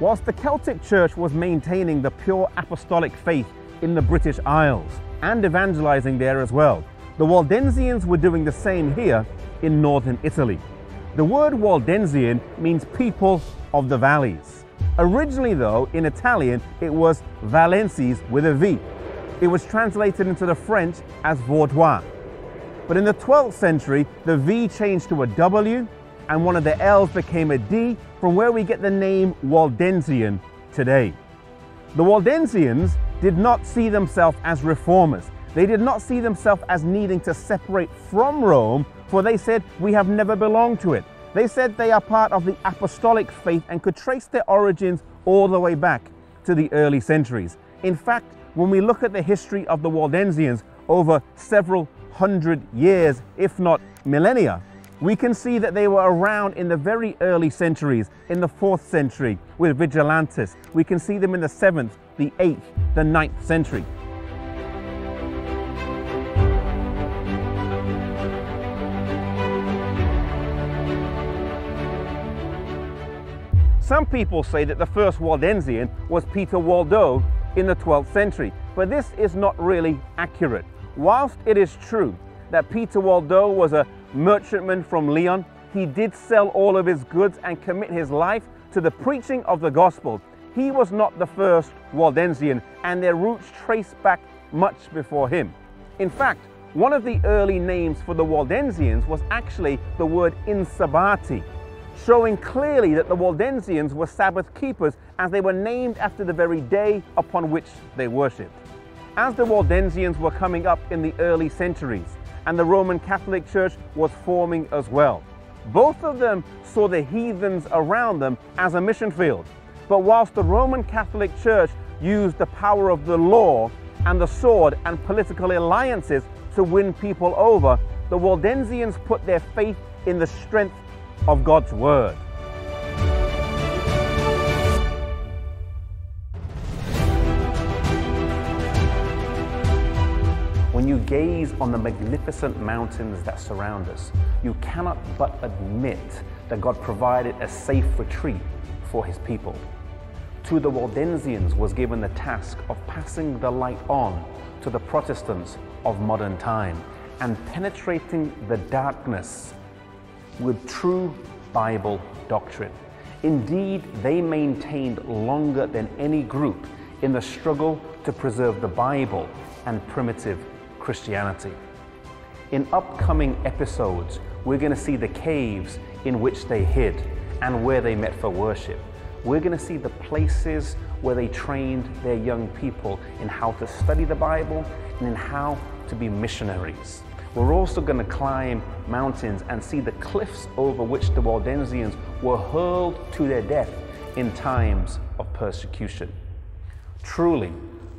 Whilst the Celtic Church was maintaining the pure apostolic faith in the British Isles and evangelizing there as well, the Waldensians were doing the same here in northern Italy. The word Waldensian means people of the valleys. Originally though, in Italian, it was Valenses with a V. It was translated into the French as Vaudois. But in the 12th century, the V changed to a W and one of the L's became a D, from where we get the name Waldensian today. The Waldensians did not see themselves as reformers. They did not see themselves as needing to separate from Rome, for they said, we have never belonged to it. They said they are part of the apostolic faith and could trace their origins all the way back to the early centuries. In fact, when we look at the history of the Waldensians over several hundred years, if not millennia, we can see that they were around in the very early centuries, in the 4th century with Vigilantes. We can see them in the 7th, the 8th, the 9th century. Some people say that the first Waldensian was Peter Waldo in the 12th century, but this is not really accurate. Whilst it is true that Peter Waldo was a merchantman from Lyon, he did sell all of his goods and commit his life to the preaching of the gospel. He was not the first Waldensian, and their roots trace back much before him. In fact, one of the early names for the Waldensians was actually the word insabati, showing clearly that the Waldensians were Sabbath keepers, as they were named after the very day upon which they worshipped. As the Waldensians were coming up in the early centuries, and the Roman Catholic Church was forming as well, both of them saw the heathens around them as a mission field. But whilst the Roman Catholic Church used the power of the law and the sword and political alliances to win people over, the Waldensians put their faith in the strength of God's word. When you gaze on the magnificent mountains that surround us, you cannot but admit that God provided a safe retreat for his people. To the Waldensians was given the task of passing the light on to the Protestants of modern time and penetrating the darkness with true Bible doctrine. Indeed, they maintained longer than any group in the struggle to preserve the Bible and primitive Christianity. In upcoming episodes, we're going to see the caves in which they hid and where they met for worship. We're going to see the places where they trained their young people in how to study the Bible and in how to be missionaries. We're also going to climb mountains and see the cliffs over which the Waldensians were hurled to their death in times of persecution. Truly,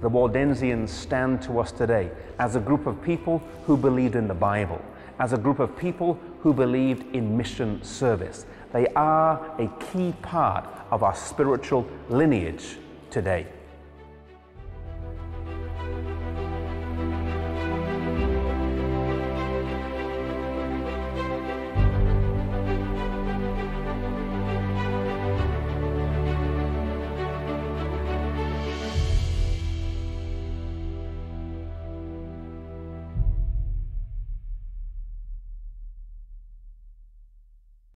the Waldensians stand to us today as a group of people who believed in the Bible, as a group of people who believed in mission service. They are a key part of our spiritual lineage today.